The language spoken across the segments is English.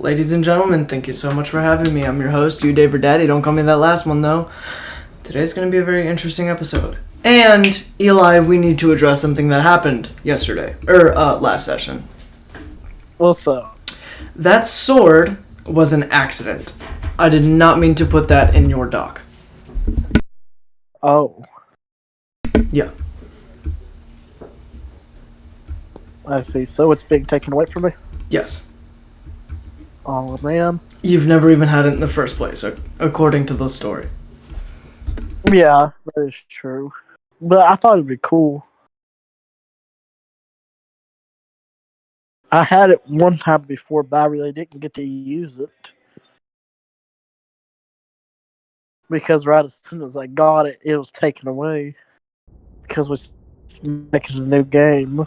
Ladies and gentlemen, thank you so much for having me. I'm your host, you Dave or Daddy. Don't call me that last one, though. Today's going to be a very interesting episode. And, Eli, we need to address something that happened yesterday. Last session. What's up? That sword was an accident. I did not mean to put that in your dock. Oh. Yeah. I see. So it's being taken away from me? Yes. Oh, man. You've never even had it in the first place, according to the story. Yeah, that is true. But I thought it'd be cool. I had it one time before, but I really didn't get to use it. Because right as soon as I got it, it was taken away. Because we're making a new game.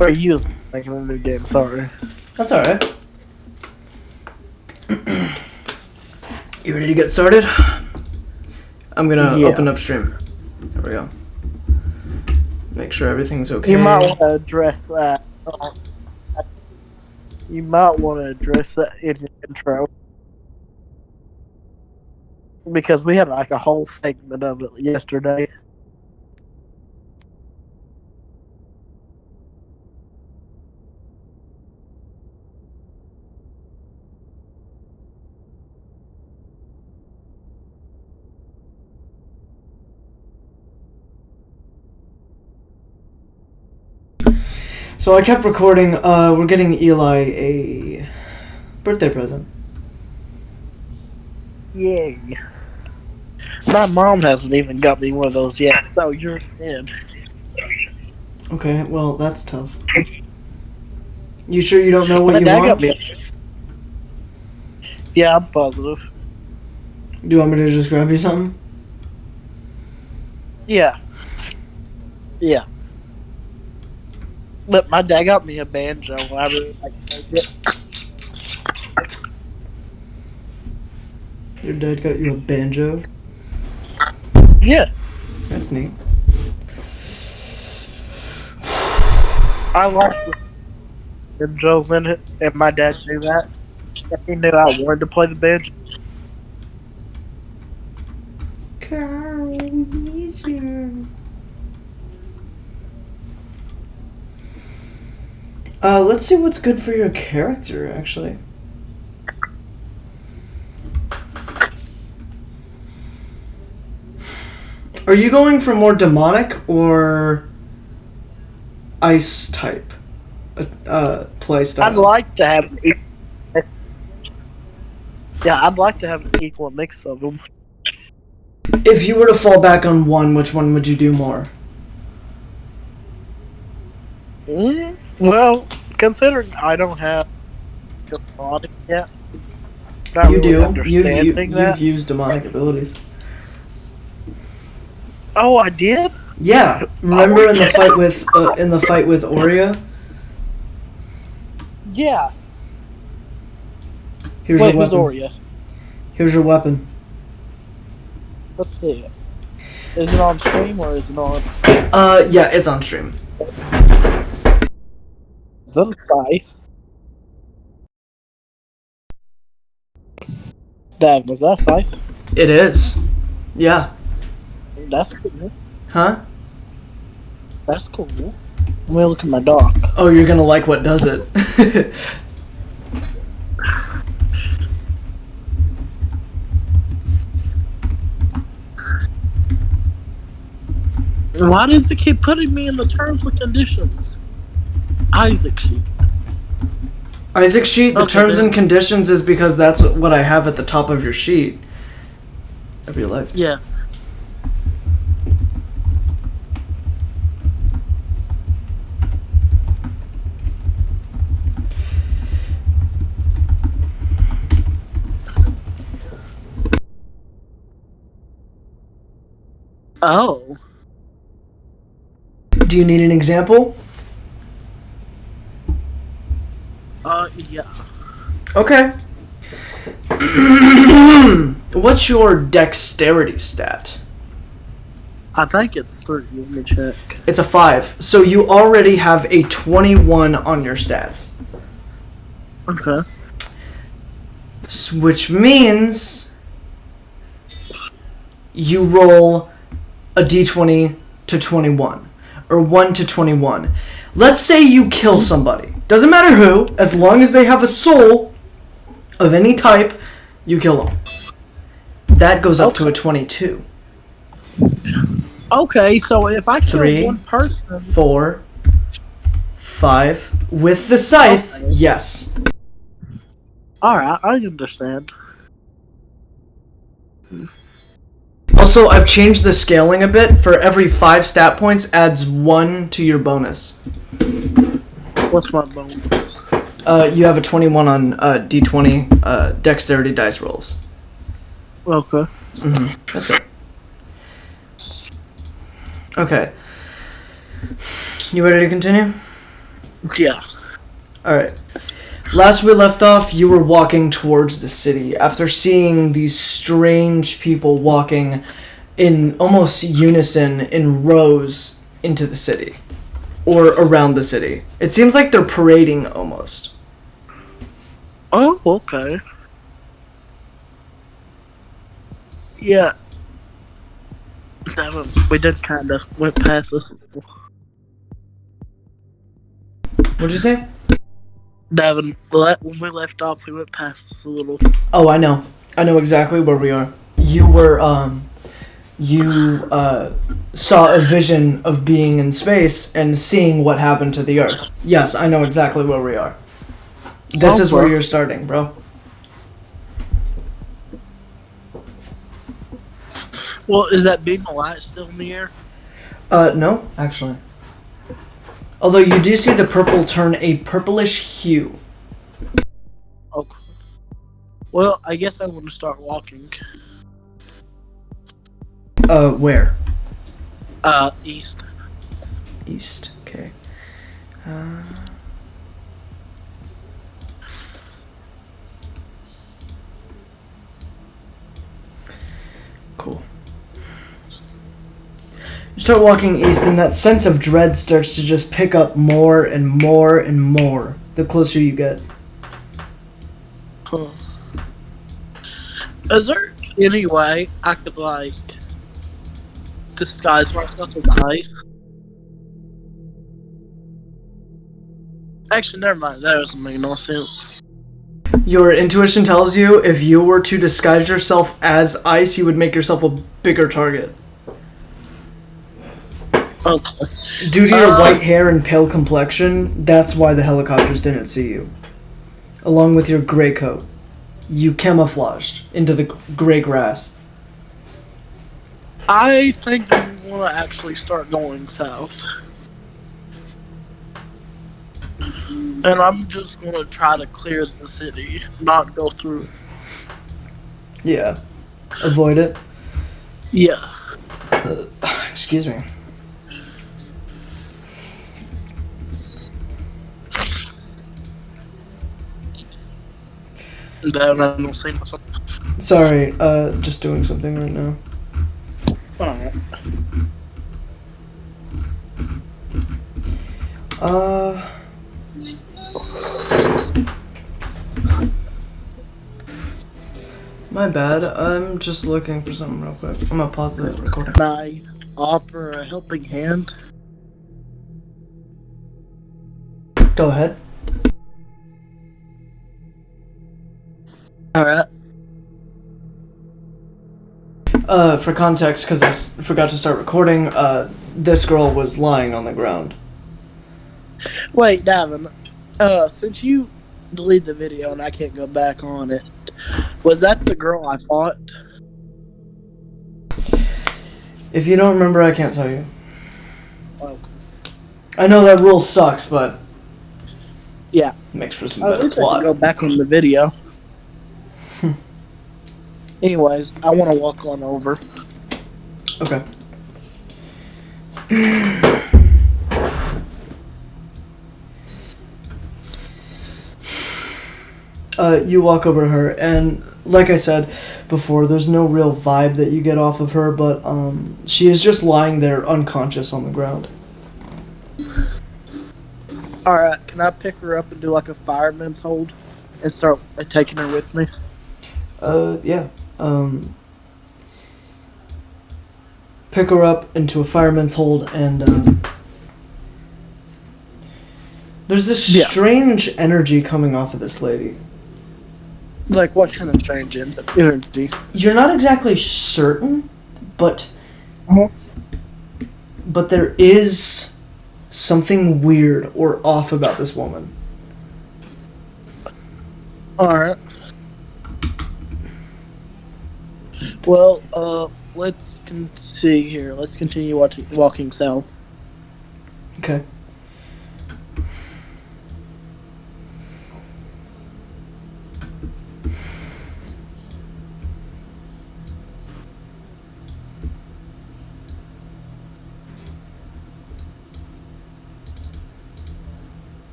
Or you was making a new game, sorry. That's alright. You ready to get started? I'm gonna open up stream. There we go. Make sure everything's okay. You might want to address that. You might want to address that in your intro. Because we had like a whole segment of it yesterday. So I kept recording. We're getting Eli a birthday present. Yay. My mom hasn't even got me one of those yet, so you're in. Okay, well, that's tough. You sure you don't know what you Dad want? got me. Yeah, I'm positive. Do you want me to just grab you something? Yeah. Yeah. Look, my dad got me a banjo, and I really like to play it. Your dad got you a banjo? Yeah. That's neat. I like the banjos in it, and my dad knew that. And he knew I wanted to play the banjo. Carl, miss you. Let's see what's good for your character, actually. Are you going for more demonic or ice type play style? I'd like to have I'd like to have an equal mix of them. If you were to fall back on one, which one would you do more? Well, considering I don't have demonic yet, You do. You've used demonic abilities. Oh, I did? Yeah. Remember in the fight with Aurea? Yeah. Here's Wait, your who's weapon. Aurea? Here's your weapon. Let's see it. Is it on stream or is it on? Yeah, it's on stream. Is that a scythe? Dang, is that a scythe? It is. Yeah. That's cool. Huh? That's cool. Let me look at my dock. Oh, you're gonna like what does it. Why does it keep putting me in the terms and conditions? Isaac sheet. Isaac sheet, the Okay, terms then. and conditions is because that's what I have at the top of your sheet. Of your life. Yeah. Oh. Do you need an example? Yeah. Okay. What's your dexterity stat? I think it's 3. Let me check. It's a 5. So you already have a 21 on your stats. Okay. Which means you roll a d20 to 21. Or 1 to 21. Let's say you kill somebody. Doesn't matter who, as long as they have a soul of any type, you kill them. That goes up to a 22. Okay, so if I kill 3, one person... 4, 5. With the scythe, yes. Alright, I understand. Also, I've changed the scaling a bit. For every 5 stat points, adds 1 to your bonus. What's my bonus? You have a 21 on D20 dexterity dice rolls. Okay. That's it. Okay. You ready to continue? Yeah. Alright. Last we left off, you were walking towards the city after seeing these strange people walking in almost unison in rows into the city. Or around the city. It seems like they're parading almost. Oh, okay. Yeah. We did kind of went past this. What'd you say? Devin, when we left off, we went past this a little. Oh, I know. I know exactly where we are. You were, you saw a vision of being in space and seeing what happened to the Earth. Yes, I know exactly where we are. This is where you're starting, bro. Well, is that beam of light still in the air? No, actually. Although you do see the purple turn a purplish hue. Okay. Well, I guess I want to start walking. Where? East. East, okay. Cool. You start walking east, and that sense of dread starts to just pick up more and more and more the closer you get. Huh. Is there any way I could, like, disguise myself as ice? Actually, never mind. That doesn't make no sense. Your intuition tells you if you were to disguise yourself as ice, you would make yourself a bigger target. Okay. Due to your white hair and pale complexion, that's why the helicopters didn't see you. Along with your gray coat. You camouflaged into the gray grass. I think I want to actually start going south. And I'm just going to try to clear the city, not go through it. Yeah. Avoid it. Yeah. Excuse me. Then I don't see myself. Sorry, just doing something right now. Alright. My bad. I'm just looking for something real quick. I'm gonna pause the recording. Can I offer a helping hand? Go ahead. Alright. For context, because I forgot to start recording, this girl was lying on the ground. Wait, Davin. Since you deleted the video and I can't go back on it, was that the girl I fought? If you don't remember, I can't tell you. Okay. I know that rule sucks, but Yeah. makes for some I better wish I could plot. go back on the video. Anyways, I want to walk on over. Okay. You walk over her, and like I said before, there's no real vibe that you get off of her, but she is just lying there unconscious on the ground. Alright, can I pick her up and do like a fireman's hold? and start taking her with me? Yeah. Pick her up into a fireman's hold, and there's this strange energy coming off of this lady. Like, what kind of strange energy? You're not exactly certain, but there is something weird or off about this woman. Alright. Well, let's see here. Let's continue walking south. Okay.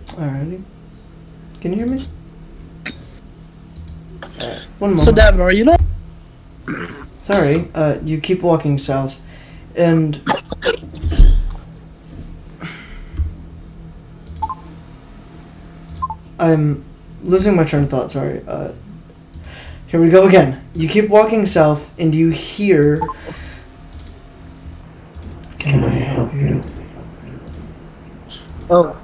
Alrighty. Can you hear me? One moment. So, Davin, are you there? Sorry, you keep walking south, and I'm losing my train of thought, sorry. Here we go again. You keep walking south, and you hear... Can I help you? Oh,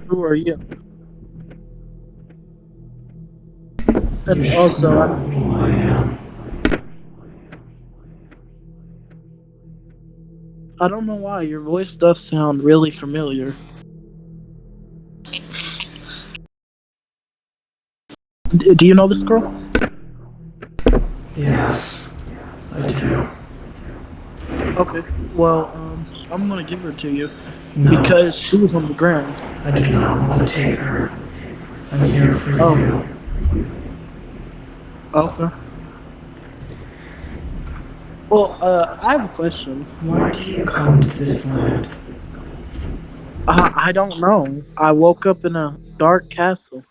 who are you? And also, who I am. I don't know why your voice does sound really familiar. Do you know this girl? Yes, I do. Okay. Well, I'm gonna give her to you No, because she was on the ground. I do not want to take her. I'm here for you. Okay. Well, I have a question. Why do you come to this land? I don't know. I woke up in a dark castle.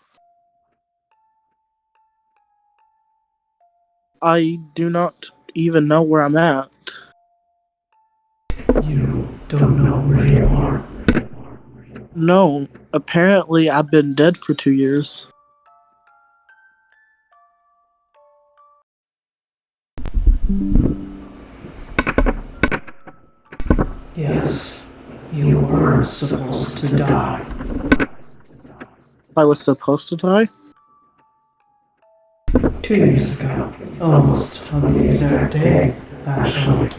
I do not even know where I'm at. You don't know where you are. No, apparently I've been dead for 2 years. Yes, you were supposed to die. I was supposed to die? 2 years ago. Almost on the exact day, actually.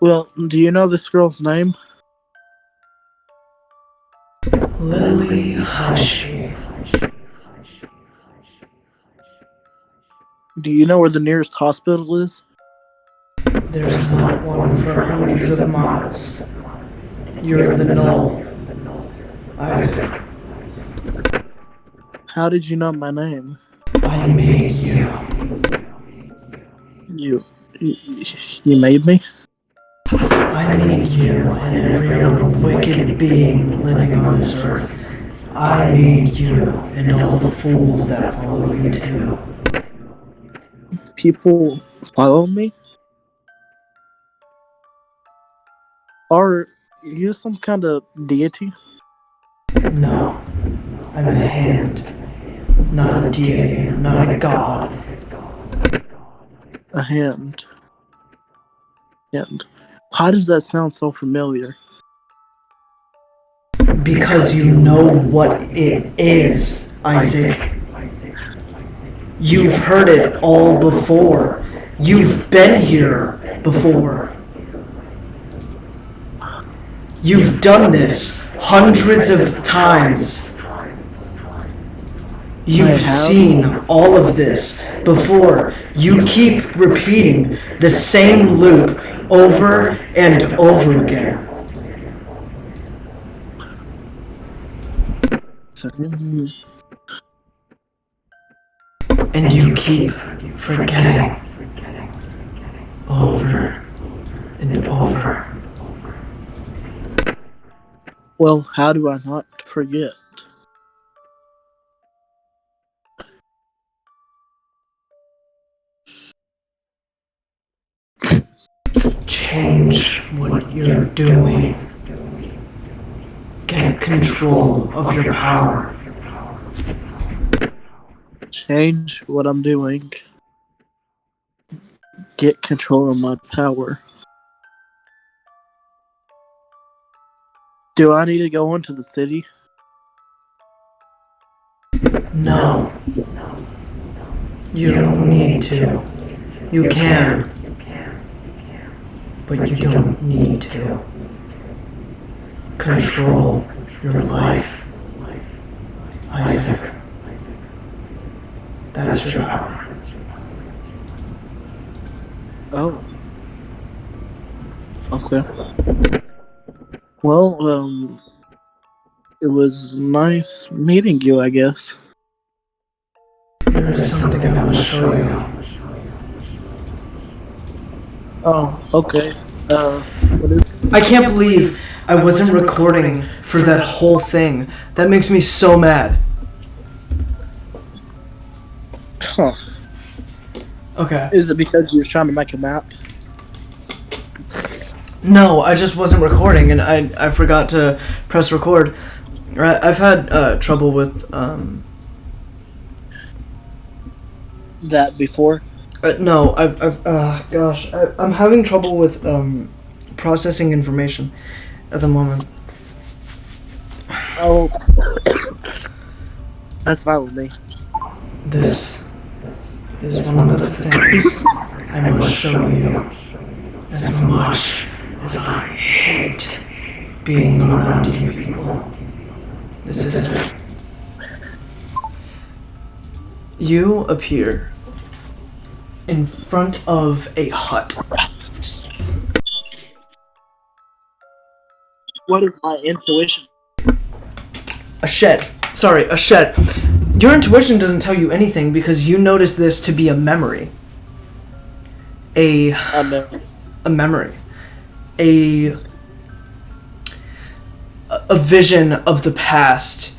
Well, do you know this girl's name? Lily Hashi. Do you know where the nearest hospital is? There's not one for hundreds of miles. You're the null, Isaac. How did you know my name? I made you. You made me? I made you and every other wicked being living on this earth. I made you and all the fools that follow you too. People follow me? Are you some kind of deity? No, I'm a hand. Not a deity, not a god. A hand. And why does that sound so familiar? Because you know what it is, Isaac. You've heard it all before. You've been here before. You've done this hundreds of times. You've seen all of this before. You keep repeating the same loop over and over again. And you keep forgetting over and over. Well, how do I not forget? Change what you're doing. get control of your power. Change what I'm doing. Get control of my power. Do I need to go into the city? No. You don't need to. You can. But you don't need to. Control your life. Isaac. That's your power. Oh. Okay. Well, it was nice meeting you, I guess. There is something I must show you. Oh, okay. What is I can't believe I wasn't recording for that whole thing. That makes me so mad. Huh. Okay. Is it because you were trying to make a map? No, I just wasn't recording and I forgot to press record. I've had trouble with That before? no, I'm having trouble with processing information at the moment. Oh. That's fine with me. This is one of the things I must show you. As much as I hate being around you people, this is it. You appear in front of a hut. What is my intuition? A shed. Sorry, a shed. Your intuition doesn't tell you anything because you notice this to be a memory. A memory. A vision of the past.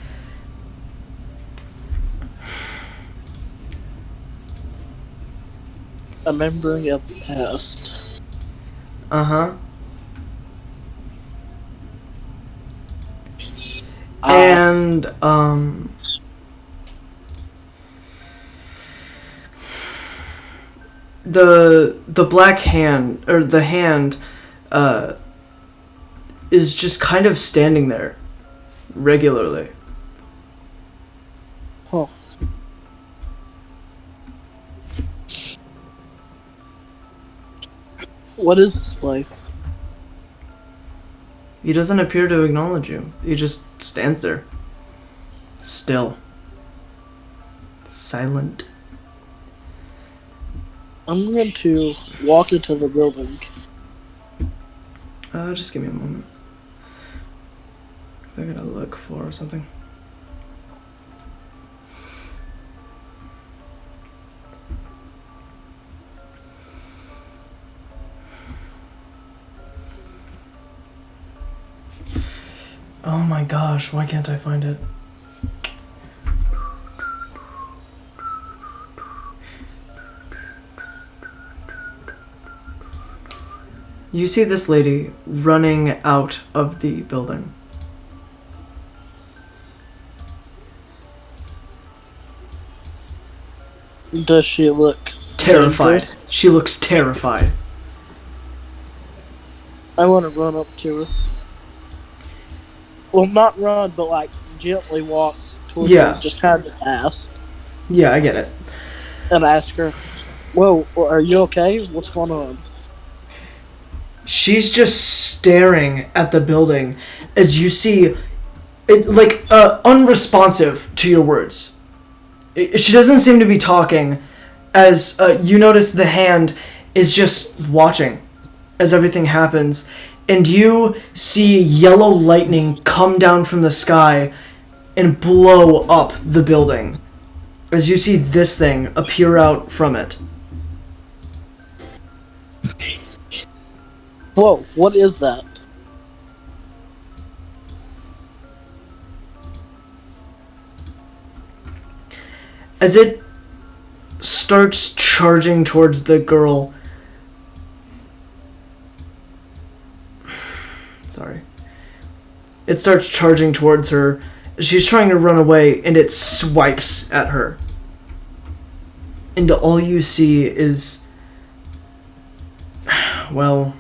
A memory of the past. Uh-huh. And, the black hand, or the hand, is just kind of standing there regularly. Huh. What is this place? He doesn't appear to acknowledge you. He just stands there. Still. Silent. I'm going to walk into the building. Just give me a moment. I gotta look for something. Oh my gosh, why can't I find it? You see this lady running out of the building. Does she look Terrified. dangerous? She looks terrified. I want to run up to her. Well, not run, but like gently walk towards her, just kind of ask. Yeah, I get it. And ask her, "Whoa, are you okay? What's going on?" She's just staring at the building as you see it, like, unresponsive to your words. She doesn't seem to be talking as you notice the hand is just watching as everything happens, and you see yellow lightning come down from the sky and blow up the building as you see this thing appear out from it. Whoa, what is that? As it starts charging towards the girl. Sorry. It starts charging towards her. She's trying to run away, and it swipes at her. And all you see is... Well,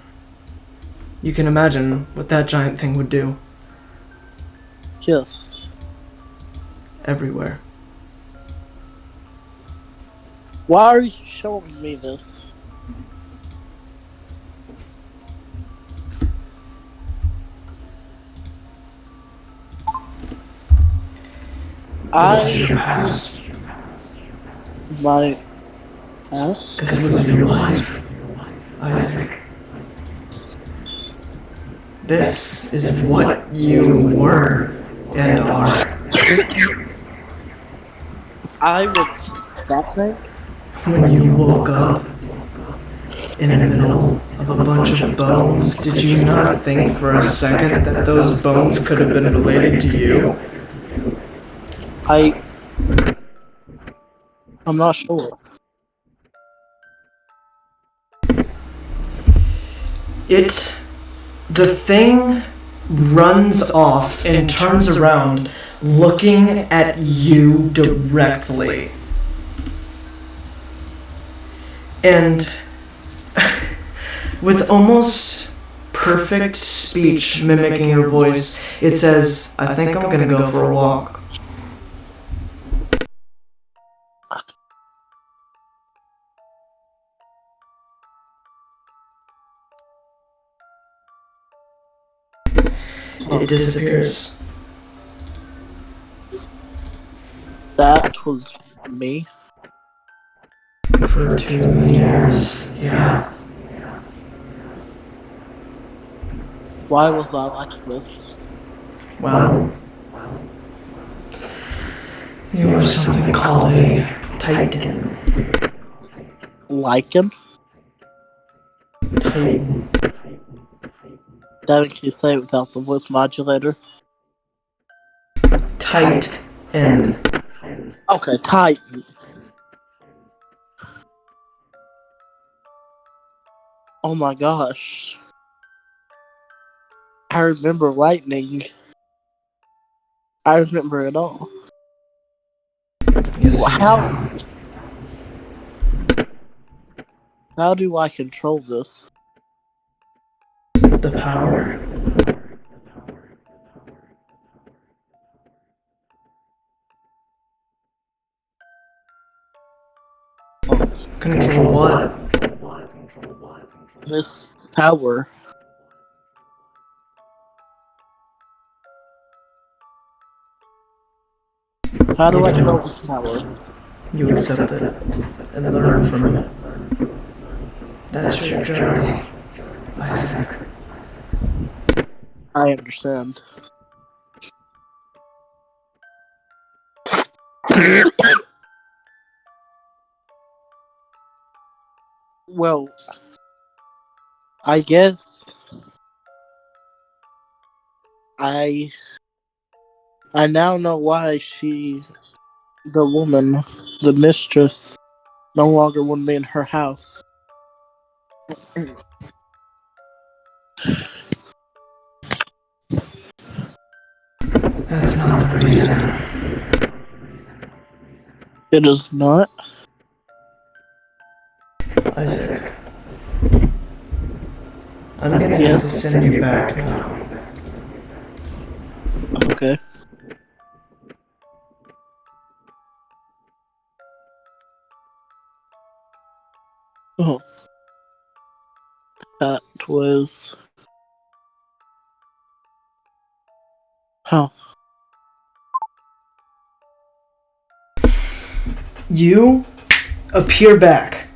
you can imagine what that giant thing would do. Yes. Everywhere. Why are you showing me this? This is your past. My past? This was your life, Isaac. This is what you were and are. I was that thing? When you woke up in the middle of a bunch of bones, did you not think for a second that those bones could have been related to you? I'm not sure. The thing runs off and turns around, looking at you directly. And with almost perfect speech mimicking your voice, it says, "I think I'm gonna go for a walk." It disappears. That was me. For 2 years, yeah. Why was I like this? Well, you were something called a Titan. Like him? Titan. Devin, can you say it without the voice modulator? Titan. Okay, Titan. Oh my gosh. I remember lightning. I remember it all. Yes, How do I control this? the power. Control what? This power. How do I control this power? You accept it and learn from it. That's your journey, Isaac. I understand. Well, I guess I now know why the woman, the mistress, no longer wanted me in her house. That's not the reason. It is not. Isaac. I'm gonna have to send you back now. Okay. Oh. That was... Huh. You appear back.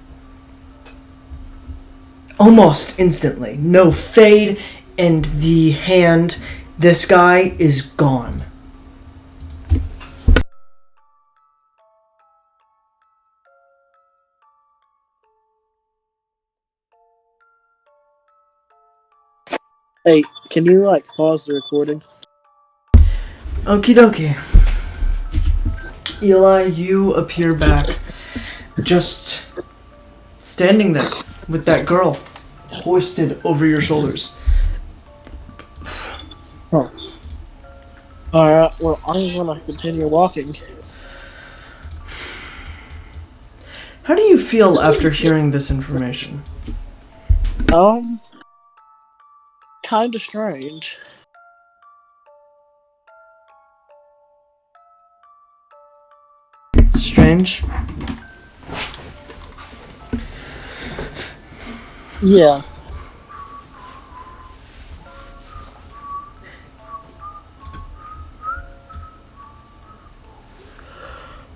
Almost instantly. No fade, and the hand, this guy is gone. Hey, can you, pause the recording? Okie dokie. Eli, you appear back. Just standing there with that girl hoisted over your shoulders. Huh. Alright, well, I'm gonna continue walking. How do you feel after hearing this information? Kinda strange. Strange? Yeah.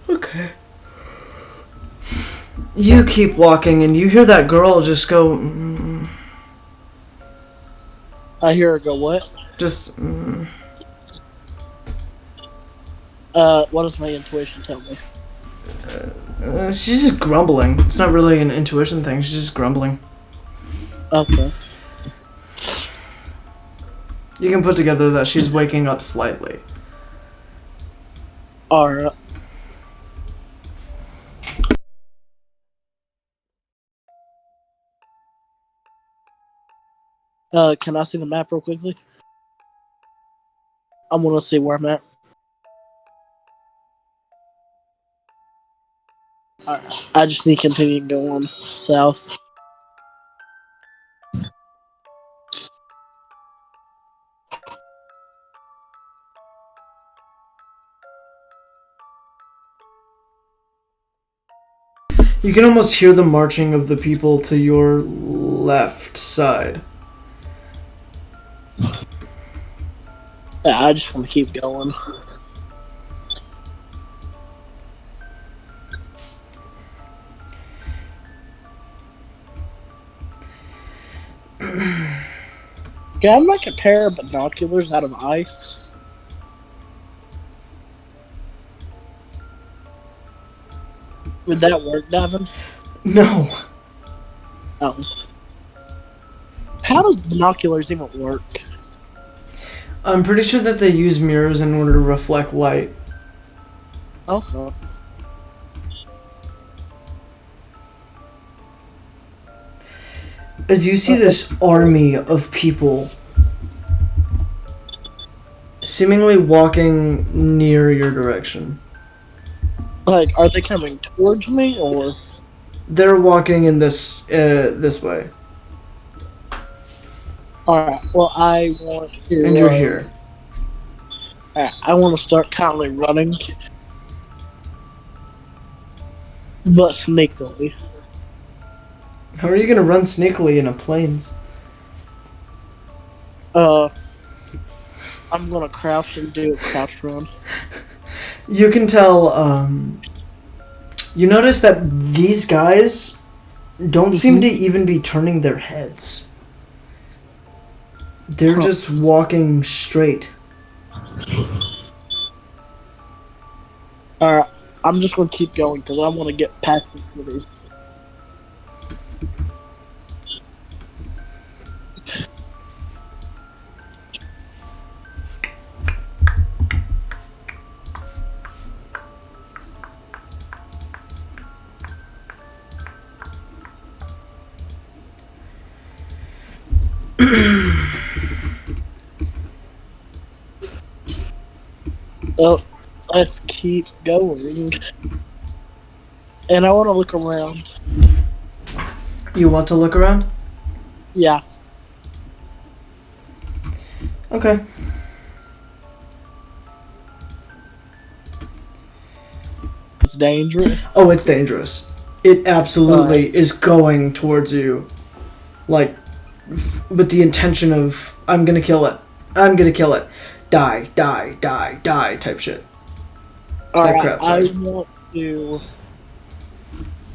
Okay. You keep walking and you hear that girl just go... I hear her go, what? Just... What does my intuition tell me? she's just grumbling. It's not really an intuition thing, she's just grumbling. Okay. You can put together that she's waking up slightly. Alright. Can I see the map real quickly? I'm gonna see where I'm at. I just need to continue going south. You can almost hear the marching of the people to your left side. Yeah, I just want to keep going. Can I make a pair of binoculars out of ice? Would that work, Devin? No. Oh. How does binoculars even work? I'm pretty sure that they use mirrors in order to reflect light. Okay. As you see this army of people seemingly walking near your direction. Like, are they coming towards me, or? They're walking in this way. Alright, well, I want to... And you're here. I want to start kind of running. But sneakily. How are you gonna run sneakily in a plains? I'm gonna crouch and do a crouch run. You can tell, you notice that these guys don't seem to even be turning their heads. They're just walking straight. Alright, I'm just gonna keep going because I want to get past the city. Well, let's keep going. And I want to look around. You want to look around? Yeah. Okay. It's dangerous. Oh, it's dangerous. It absolutely is going towards you. Like, with the intention of, I'm gonna kill it. I'm gonna kill it. Die, die, die, die type shit. Alright, crap, I sorry. want to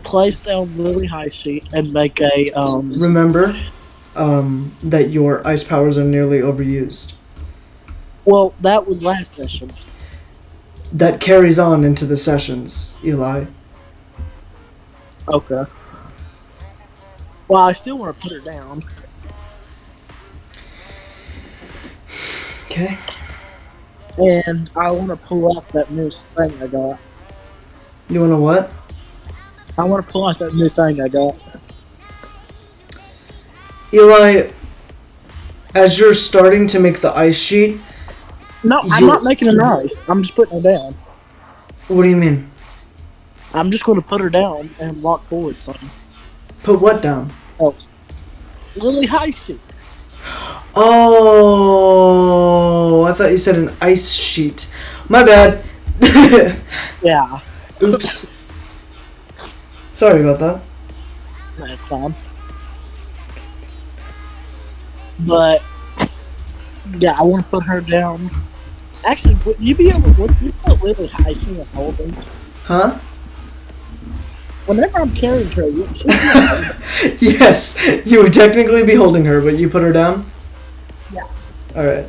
place down Lily High Sheet and make a, Remember that your ice powers are nearly overused. Well, that was last session. That carries on into the sessions, Eli. Okay. Well, I still want to put her down. Okay. And I want to pull out that new thing I got. You wanna what? I want to pull out that new thing I got. Eli, as you're starting to make the ice sheet, No, I'm not making an ice. I'm just putting her down. What do you mean? I'm just going to put her down and walk forward some. Put what down? Oh, really high sheet. Oh, I thought you said an ice sheet. My bad. Yeah. Oops. Sorry about that. That's fine. But yeah, I want to put her down. Actually, would you put really high sheet and holding? Huh? Whenever I'm carrying her, she'll be Yes, you would technically be holding her, but you put her down? Yeah. Alright.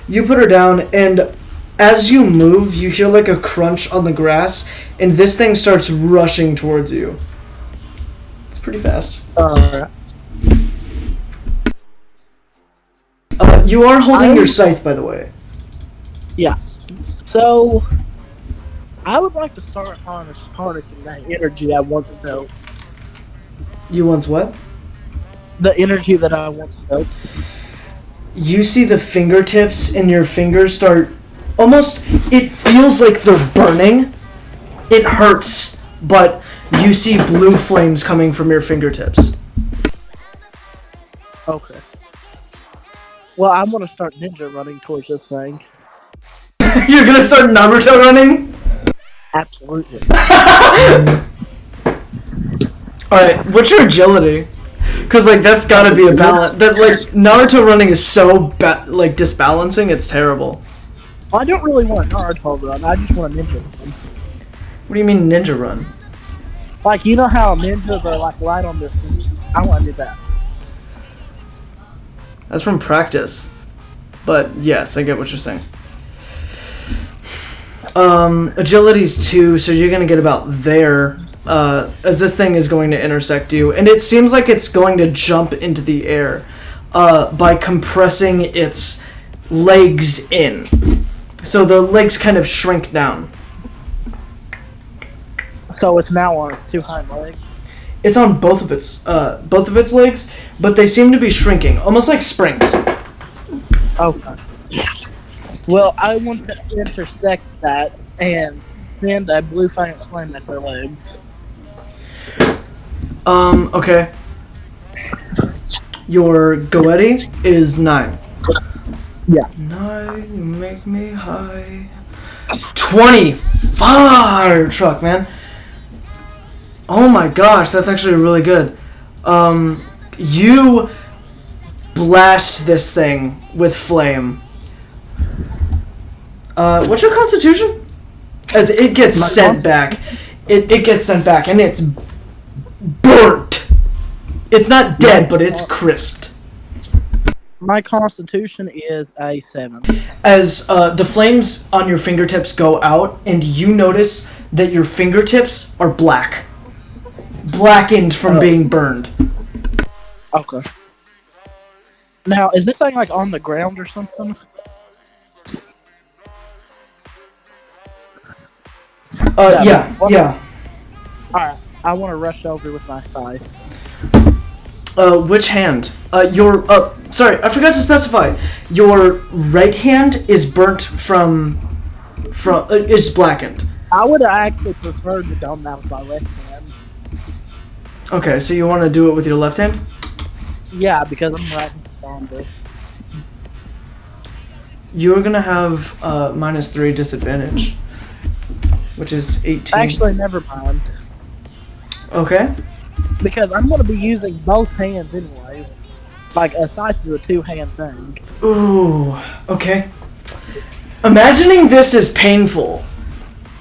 You put her down, and as you move, you hear like a crunch on the grass, and this thing starts rushing towards you. It's pretty fast. You are holding your scythe, by the way. Yeah. So, I would like to start harnessing that energy I once felt. You once what? The energy that I once felt. You see the fingertips in your fingers start almost, it feels like they're burning. It hurts, but you see blue flames coming from your fingertips. Okay. Well, I'm gonna start ninja running towards this thing. You're gonna start Naruto running? Absolutely. Alright, what's your agility? Because, like, that's gotta be a balance. That, like, Naruto running is so, disbalancing, it's terrible. Well, I don't really want a Naruto run, I just want a ninja run. What do you mean ninja run? Like, you know how ninjas are, like, right on this thing? I want to do that. That's from practice. But, yes, I get what you're saying. Agility's 2, so you're gonna get about there, as this thing is going to intersect you. And it seems like it's going to jump into the air, by compressing its legs in. So the legs kind of shrink down. So it's now on its two hind legs? It's on both of its legs, but they seem to be shrinking, almost like springs. Okay. Well, I want to intersect that and send a blue flame at their legs. Okay. Your Goetti is 9. Yeah. 9, you make me high. 20! Fire truck, man. Oh my gosh, that's actually really good. You blast this thing with flame. What's your constitution? As it gets sent back. It gets sent back, and it's burnt. It's not dead, but it's crisped. My constitution is a 7. As the flames on your fingertips go out, and you notice that your fingertips are black. Blackened from being burned. Okay. Now, is this thing like on the ground or something? Yeah. Alright, I want to rush over with my scythe. Which hand? Sorry, I forgot to specify. Your right hand is burnt from it's blackened. I would actually prefer to dumb that with my left hand. Okay, so you want to do it with your left hand? Yeah, because I'm right-handed. You're gonna have -3 disadvantage, which is 18. Actually, never mind. Okay. Because I'm going to be using both hands anyways. Like, a scythe is a two-hand thing. Ooh, okay. Imagining this is painful.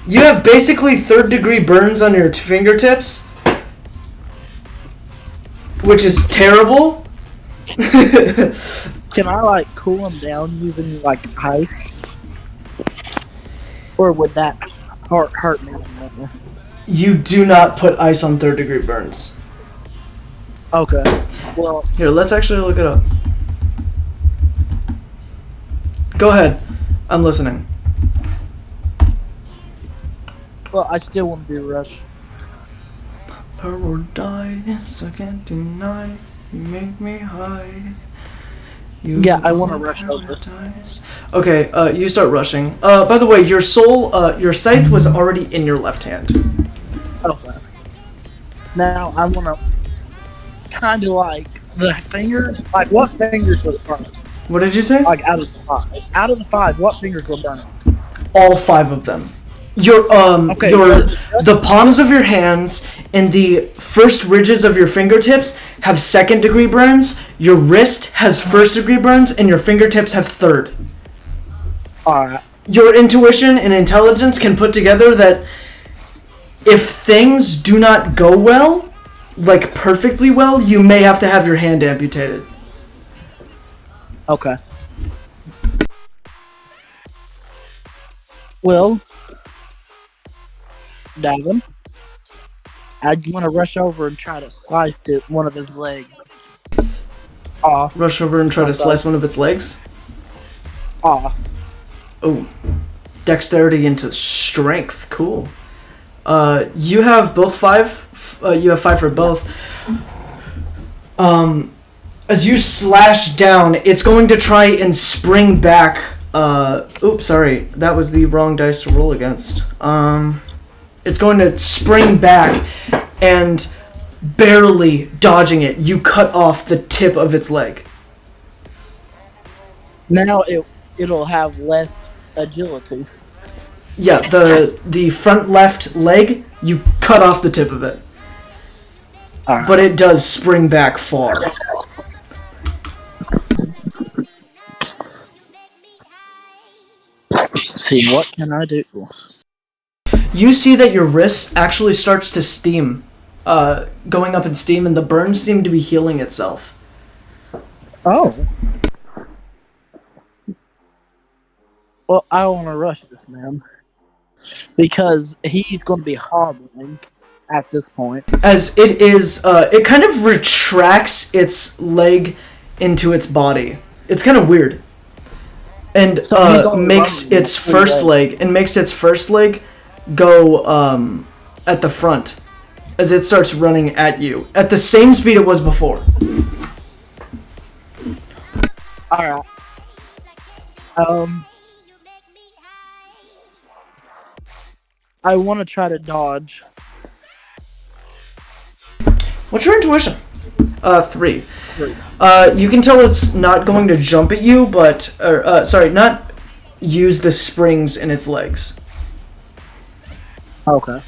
You have basically third-degree burns on your fingertips, which is terrible. Can I, like, cool them down using, like, ice? Or would that hurt me? You do not put ice on third-degree burns. Okay. Well, here, let's actually look it up. Go ahead. I'm listening. Well, I still want to do rush. Paradise, I can't deny. You make me high. Yeah, I want to rush over. Okay, you start rushing. By the way, your your scythe was already in your left hand. Okay. Now I want to kind of like the fingers. Like what fingers was burned? What did you say? Like out of the five. Out of the five, what fingers were burned? All 5 of them. Okay, The palms of your hands and the first ridges of your fingertips have second-degree burns. Your wrist has first-degree burns, and your fingertips have third. Alright. Your intuition and intelligence can put together that if things do not go well, like perfectly well, you may have to have your hand amputated. Okay. Well, Davin, I want to rush over and try to slice one of his legs off. Rush over and try to slice one of its legs? Off. Oh. Dexterity into strength. Cool. You have both 5. You have 5 for both. As you slash down, it's going to try and spring back. Oops, sorry. That was the wrong dice to roll against. It's going to spring back, and barely dodging it, you cut off the tip of its leg. Now it'll have less agility. Yeah, the front left leg, you cut off the tip of it. Right. But it does spring back far. Let's see, what can I do? You see that your wrist actually starts to steam, going up in steam, and the burns seem to be healing itself. Oh. Well, I want to rush this man. Because he's going to be hobbling at this point. As it is, it kind of retracts its leg into its body. It's kind of weird. And makes its first leg go at the front as it starts running at you at the same speed it was before. Alright. I want to try to dodge. What's your intuition? 3. You can tell it's not going to jump at you, but not use the springs in its legs. Okay.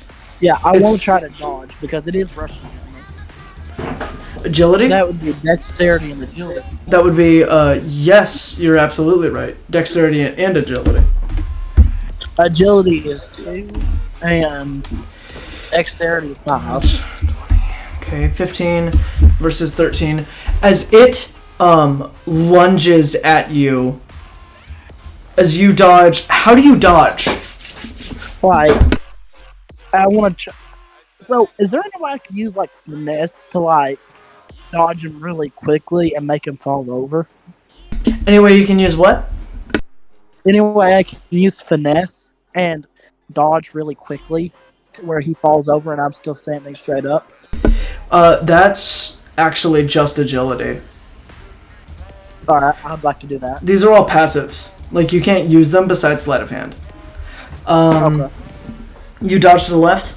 Yeah, I want to try to dodge because it is rushing at me. Agility? That would be dexterity and agility. That would be, yes, you're absolutely right. Dexterity and agility. Agility is 2, and dexterity is 5. Okay, 15 versus 13. As it lunges at you, as you dodge, how do you dodge? Like, I want to. So, is there any way I can use like finesse to like dodge him really quickly and make him fall over? Anyway, you can use what? Any way I can use finesse and dodge really quickly to where he falls over and I'm still standing straight up? That's actually just agility. Alright, I'd like to do that. These are all passives. Like, you can't use them besides sleight of hand. Okay. You dodge to the left?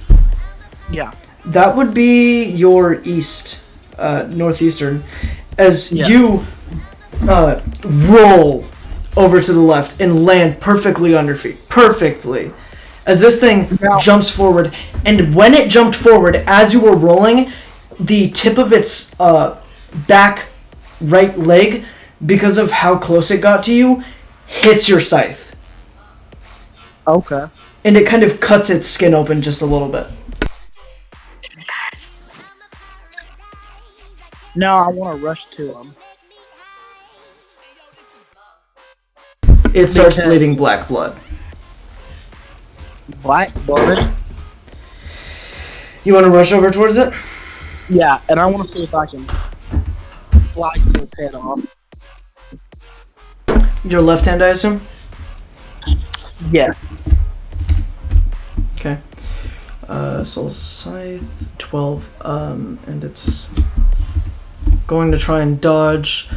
Yeah. That would be your east, northeastern. As you roll over to the left and land perfectly on your feet. Perfectly. As this thing jumps forward. And when it jumped forward, as you were rolling, the tip of its back right leg, because of how close it got to you, hits your scythe. Okay. And it kind of cuts its skin open just a little bit. Now I want to rush to him. It starts bleeding black blood. Black blood? You want to rush over towards it? Yeah, and I want to see if I can slice his head off. Your left hand, I assume? Yeah. Okay. Soul Scythe, 12, and it's going to try and dodge.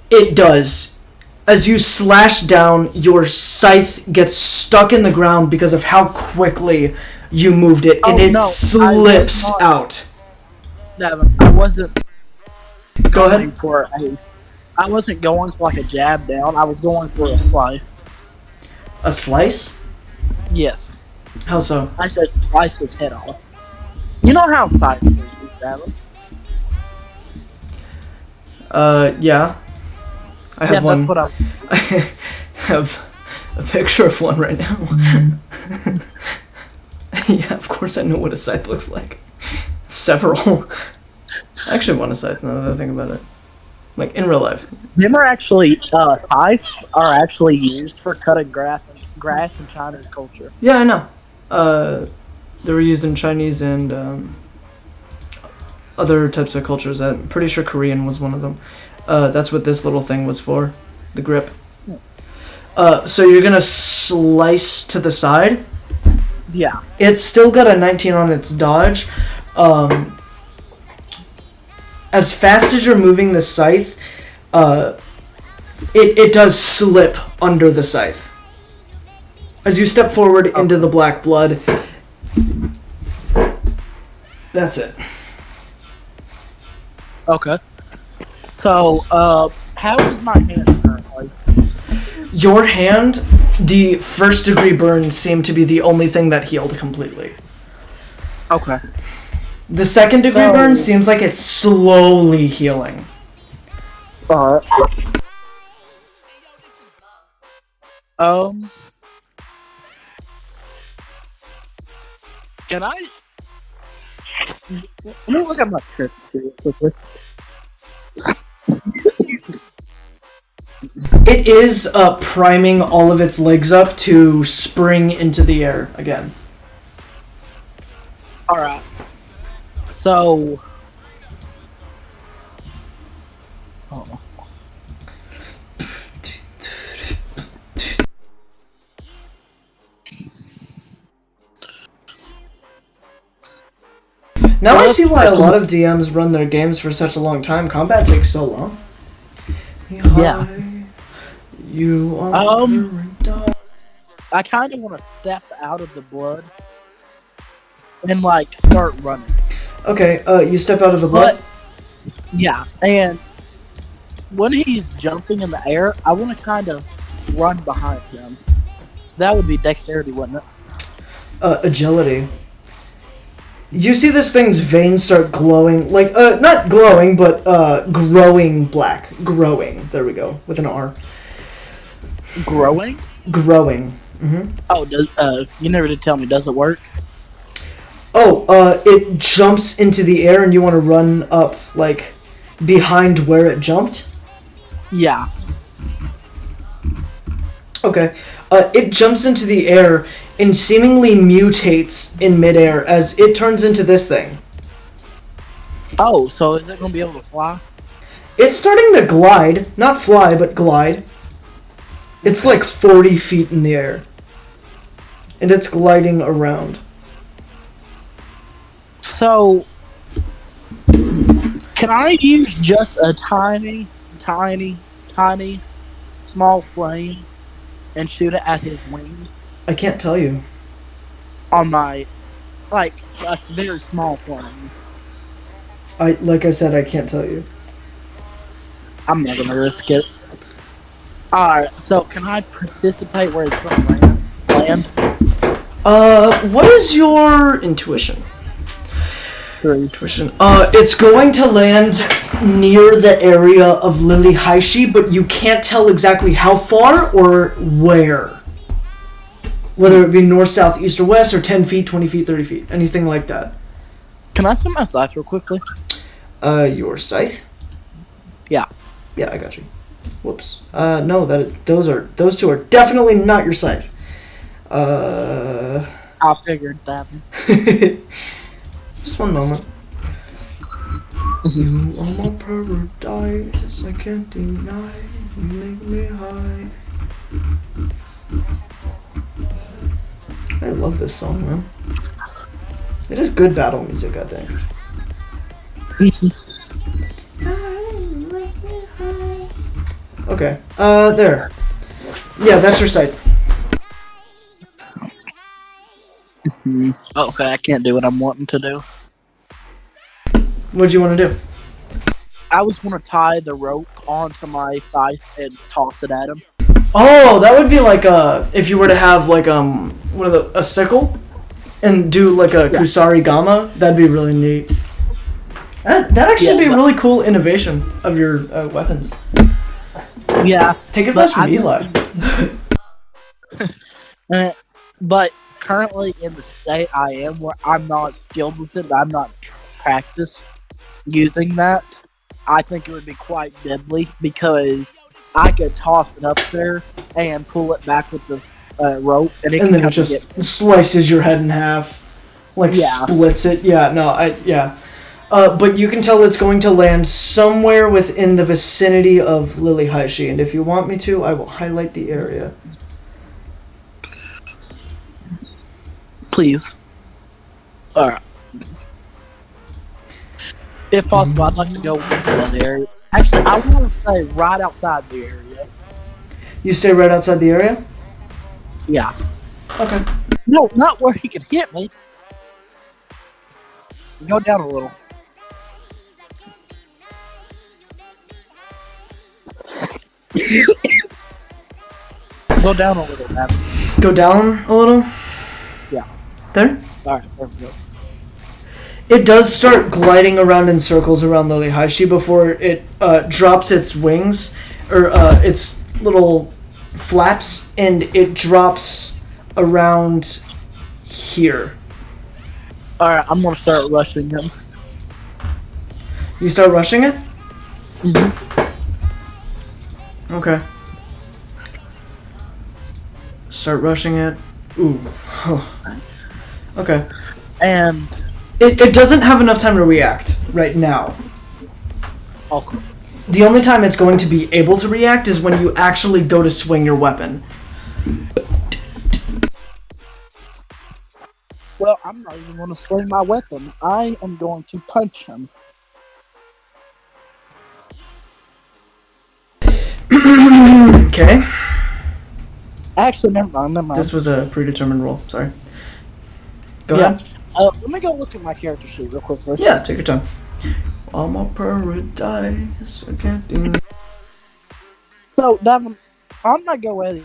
It does. As you slash down, your scythe gets stuck in the ground because of how quickly you moved it, and it slips out. Devin, I wasn't Go ahead. I wasn't going for like a jab down. I was going for a slice. A slice? Yes. How so? I said slice his head off. You know how scythe is, Devin? Yeah. I have one. That's what I have a picture of one right now. Yeah, of course I know what a scythe looks like. Several. I actually want a scythe now that I think about it. Like, in real life. Remember, actually, scythes are actually used for cutting grass in Chinese culture. Yeah, I know. They were used in Chinese and other types of cultures. I'm pretty sure Korean was one of them. That's what this little thing was for. The grip. So you're gonna slice to the side? Yeah. It's still got a 19 on its dodge. As fast as you're moving the scythe, it does slip under the scythe. As you step forward into the black blood, that's it. Okay. So, how is my hand currently? Your hand, the first degree burns seem to be the only thing that healed completely. Okay. The second degree burn seems like it's slowly healing. Alright. Can I? Let me look at my shirts here quickly. It is priming all of its legs up to spring into the air again. Alright. So... Oh. Now I see why a lot of DMs run their games for such a long time. Combat takes so long. Yeah. You are I kind of want to step out of the blood and like start running. Okay, you step out of the blood? Yeah, and when he's jumping in the air, I want to kind of run behind him. That would be dexterity, wouldn't it? Agility. You see this thing's veins start glowing, like, not glowing, but, growing black. Growing. There we go, with an R. Growing? Growing. Mm-hmm. Oh, you never did tell me, does it work? Oh, it jumps into the air and you want to run up, like, behind where it jumped? Yeah. Okay. It jumps into the air and seemingly mutates in midair as it turns into this thing. Oh, so is it going to be able to fly? It's starting to glide. Not fly, but glide. It's like 40 feet in the air. And it's gliding around. So, can I use just a tiny, small flame and shoot it at his wing? I can't tell you. On my, like, a very small flame. Like I said, I can't tell you. I'm not gonna risk it. Alright, so can I participate where it's gonna land? What is your intuition? 3. Intuition. It's going to land near the area of Lily Haishi, but you can't tell exactly how far or where. Whether it be north, south, east, or west, or 10 feet, 20 feet, 30 feet. Anything like that. Can I spin my scythe real quickly? Your scythe? Yeah. Yeah, I got you. Whoops. No, those two are definitely not your scythe. I figured that. Just one moment. You are my paradise, I can't deny. You make me high. I love this song, man. It is good battle music, I think. Okay. There. Yeah, that's your scythe. Okay, I can't do what I'm wanting to do. What'd you want to do? I was going to tie the rope onto my scythe and toss it at him. Oh, that would be like if you were to have like a sickle, and do like a Kusari Gama. That'd be really neat. That actually be a really cool innovation of your weapons. Yeah. Take advice from Eli. But currently in the state I am, where I'm not skilled with it, I'm not practiced using that. I think it would be quite deadly because I could toss it up there and pull it back with this rope, and then it just slices your head in half, splits it. Yeah, no, but you can tell it's going to land somewhere within the vicinity of Lily Haishi, and if you want me to, I will highlight the area. Please. Alright. If possible, I'd like to go into that area. Actually, I want to stay right outside the area. You stay right outside the area? Yeah. Okay. No, not where he could hit me. Go down a little. Go down a little, man. Go down a little? Yeah. There? Alright, there we go. It does start gliding around in circles around Lily Haishi before it drops its wings, or its little flaps, and it drops around here. Alright, I'm gonna start rushing him. You start rushing it? Mm-hmm. Okay. Start rushing it. Ooh. Okay. And it doesn't have enough time to react right now. okay. The only time it's going to be able to react is when you actually go to swing your weapon. Well, I'm not even going to swing my weapon. I am going to punch him. Okay. Actually, never mind. This was a predetermined roll. Sorry. Go ahead. Let me go look at my character sheet real quickly. Yeah, take your time. I'm a paradise. I can't do. So, Devin, on my Go Eddie,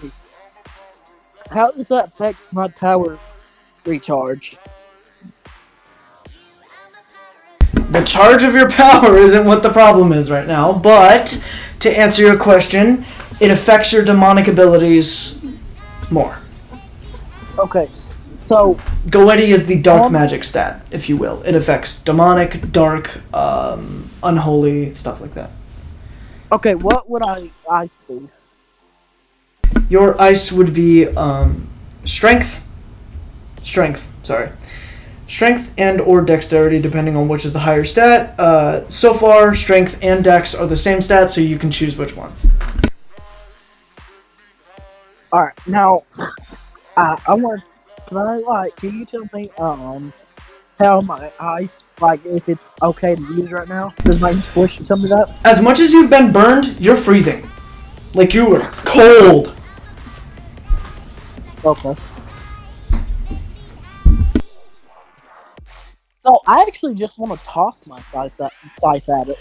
how does that affect my power recharge? The charge of your power isn't what the problem is right now, but to answer your question, it affects your demonic abilities more. Okay, so Goetti is the dark magic stat, if you will. It affects demonic, dark, unholy, stuff like that. Okay, what would I ice be? Your ice would be strength. Strength and or dexterity, depending on which is the higher stat. So far, strength and dex are the same stat, so you can choose which one. Alright, now, I want, can you tell me, how my ice, if it's okay to use right now? Does my intuition tell me that? As much as you've been burned, you're freezing. Like, you were cold. Okay. So, I actually just want to toss my scythe at it.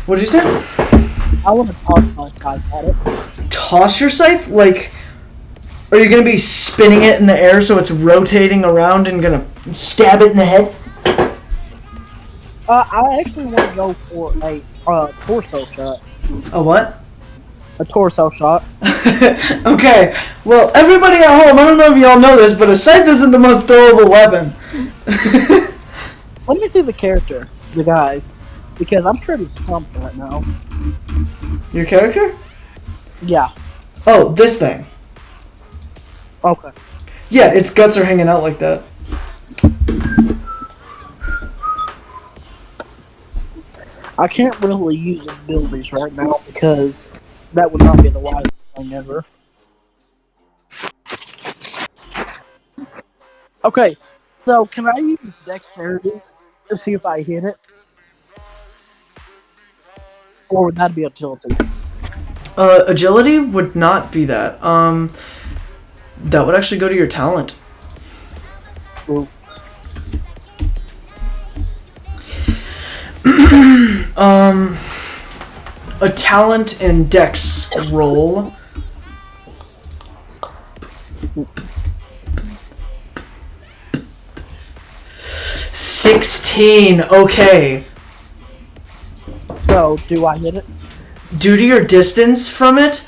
What'd you say? I want to toss my scythe at it. Toss your scythe? Like, are you going to be spinning it in the air so it's rotating around and going to stab it in the head? I actually want to go for a torso shot. A what? A torso shot. Okay, well, everybody at home, I don't know if y'all know this, but a scythe isn't the most throwable weapon. Let me see the character, the guy, because I'm pretty stumped right now. Your character? Yeah. Oh, this thing. Okay. Yeah, its guts are hanging out like that. I can't really use abilities right now because that would not be the wisest thing ever. Okay, so can I use dexterity to see if I hit it? Or would that be agility? Agility would not be that. That would actually go to your talent. Ooh. A talent and dex roll. $16. Okay. So, do I hit it? Due to your distance from it,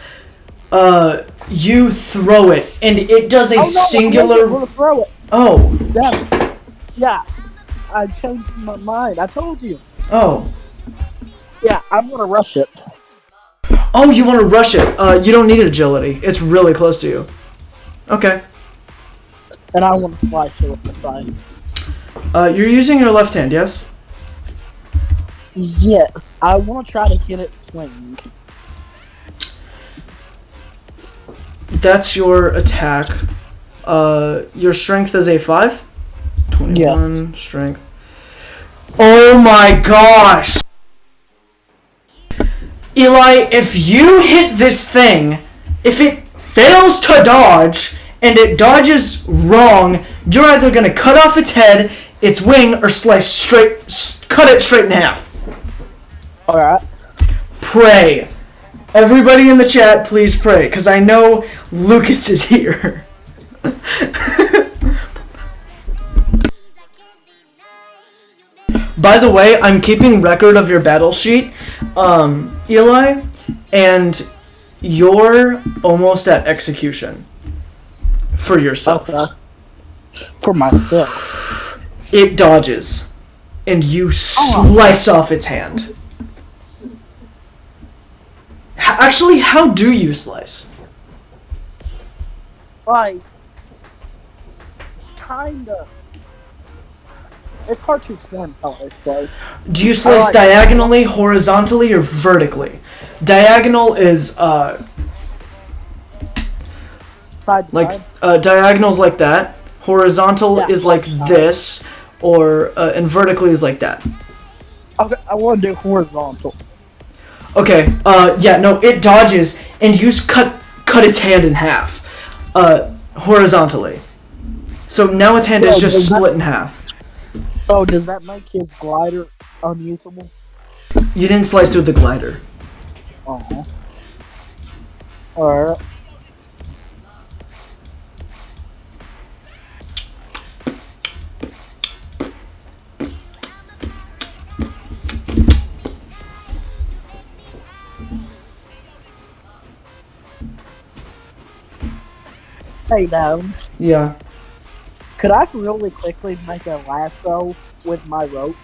you throw it, and it does a singular. I'm gonna throw it. Oh. Damn it. Yeah. I changed my mind. I told you. Oh. Yeah, I'm gonna rush it. Oh, you want to rush it. You don't need agility. It's really close to you. Okay. And I want to slice it with the slice. You're using your left hand, yes? Yes, I want to try to hit its swing. That's your attack. Your strength is a 5? 21 Yes. Strength. Oh my gosh! Eli, if you hit this thing, if it fails to dodge, and it dodges wrong, you're either gonna cut off its head, its wing, or cut it straight in half. Alright. Pray. Everybody in the chat, please pray, because I know Lucas is here. By the way, I'm keeping record of your battle sheet, Eli, and you're almost at execution for yourself. Okay. For myself. It dodges, and you slice off its hand. Actually, how do you slice? Like, kinda. It's hard to explain how I slice. Do you slice diagonally, horizontally, or vertically? Diagonal is Side to like side? diagonal's like that. Horizontal Yeah, is like side. this, or and vertically is like that. Okay, I want to do horizontal. Okay. Yeah. No, it dodges, and you cut its hand in half, horizontally. So now its hand is just split in half. Oh, does that make his glider unusable? You didn't slice through the glider. Oh. Alright. Hey, down. Yeah. Could I really quickly make a lasso with my rope?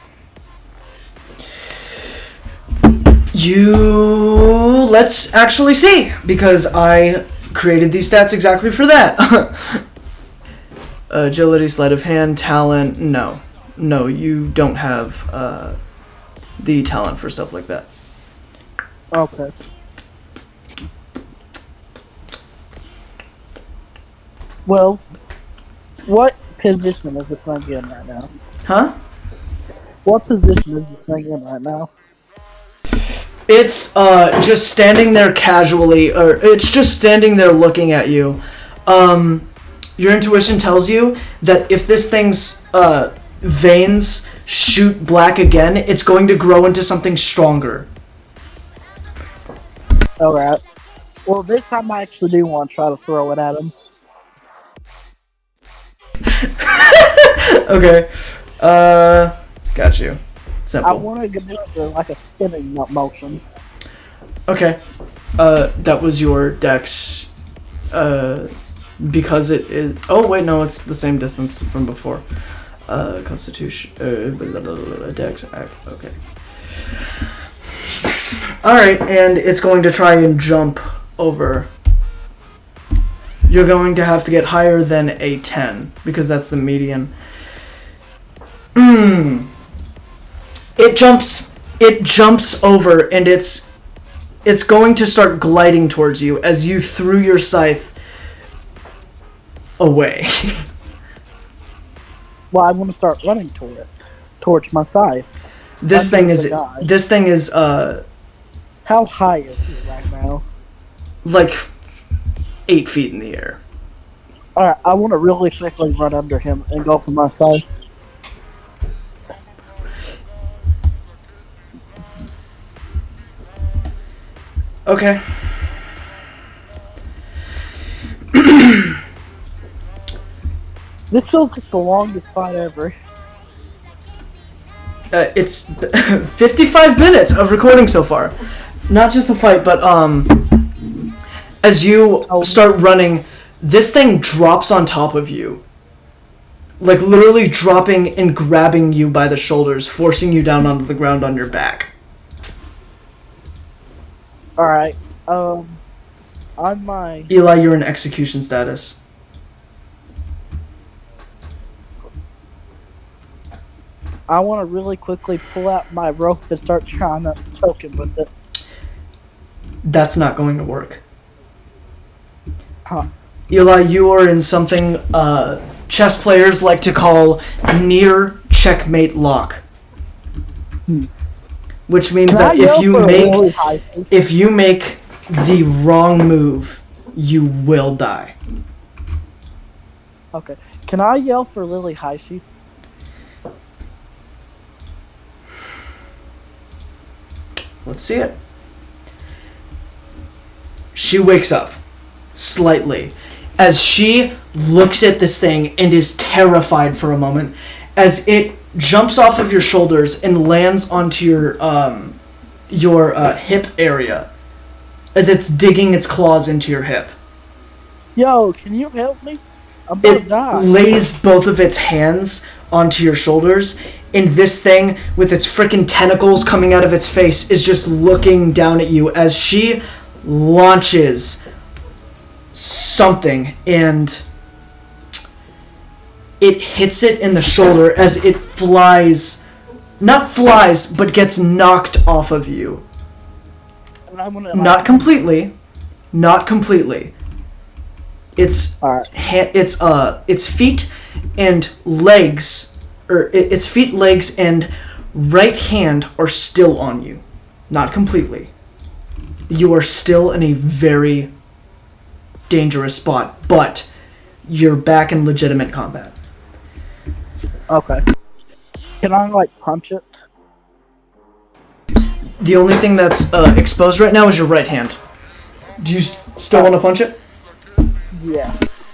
Let's actually see, because I created these stats exactly for that. Agility, sleight of hand, talent, no. No, you don't have the talent for stuff like that. Okay. Well, what position is this thing in right now? Huh? What position is this thing in right now? It's just standing there casually, or it's just standing there looking at you. Your intuition tells you that if this thing's veins shoot black again, it's going to grow into something stronger. Alright. Well, this time I actually do want to try to throw it at him. Okay. Got you. Simple. I want to do it like a spinning motion. Okay. That was your dex. Because it is. Oh wait, no, it's the same distance from before. Constitution. Dex. Okay. All right, and it's going to try and jump over. You're going to have to get higher than a 10 because that's the median. It jumps over, and it's going to start gliding towards you as you threw your scythe away. Well, I want to start running toward it, towards my scythe. This thing is How high is he right now? Like 8 feet in the air. Alright, I want to really quickly run under him and go for my scythe. Okay. This feels like the longest fight ever. It's 55 minutes of recording so far. Not just the fight, but as you start running, this thing drops on top of you. Like literally dropping and grabbing you by the shoulders, forcing you down onto the ground on your back. Alright, on my... Eli, you're in execution status. I want to really quickly pull out my rope and start trying to choke him with it. That's not going to work. Huh. Eli, you are in something chess players like to call near checkmate lock. Which means that if you make the wrong move, you will die. Okay. Can I yell for Lily Heishi? Let's see it. She wakes up slightly as she looks at this thing and is terrified for a moment as it jumps off of your shoulders and lands onto your hip area as it's digging its claws into your hip. Yo, can you help me? I'm about to die. It lays both of its hands onto your shoulders, and this thing with its freaking tentacles coming out of its face is just looking down at you as she launches something, and it hits it in the shoulder as it not flies, but gets knocked off of you. And I'm gonna, Not completely. Its feet and legs, its feet, legs, and right hand are still on you. Not completely. You are still in a very dangerous spot, but you're back in legitimate combat. Okay. Can I, punch it? The only thing that's exposed right now is your right hand. Do you still want to punch it? Yes.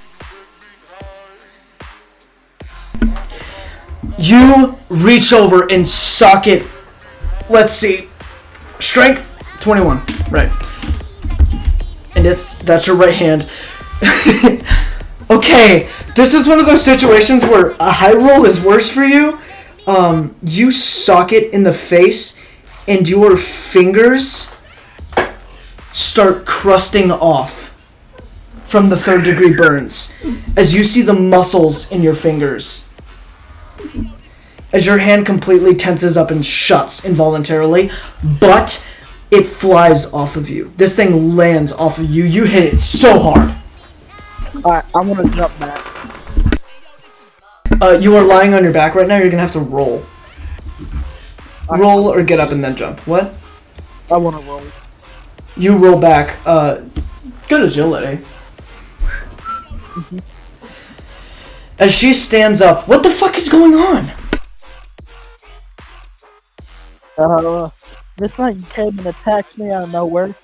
You reach over and sock it. Let's see. Strength 21. Right. And that's your right hand. Okay, this is one of those situations where a high roll is worse for you. You sock it in the face, and your fingers start crusting off from the 3rd degree burns as you see the muscles in your fingers. As your hand completely tenses up and shuts involuntarily, but it flies off of you. This thing lands off of you. You hit it so hard. Alright, I'm gonna jump back. You are lying on your back right now. You're gonna have to roll. Roll or get up and then jump. What? I wanna roll. You roll back. Good agility. Mm-hmm. As she stands up, what the fuck is going on? This thing came and attacked me out of nowhere.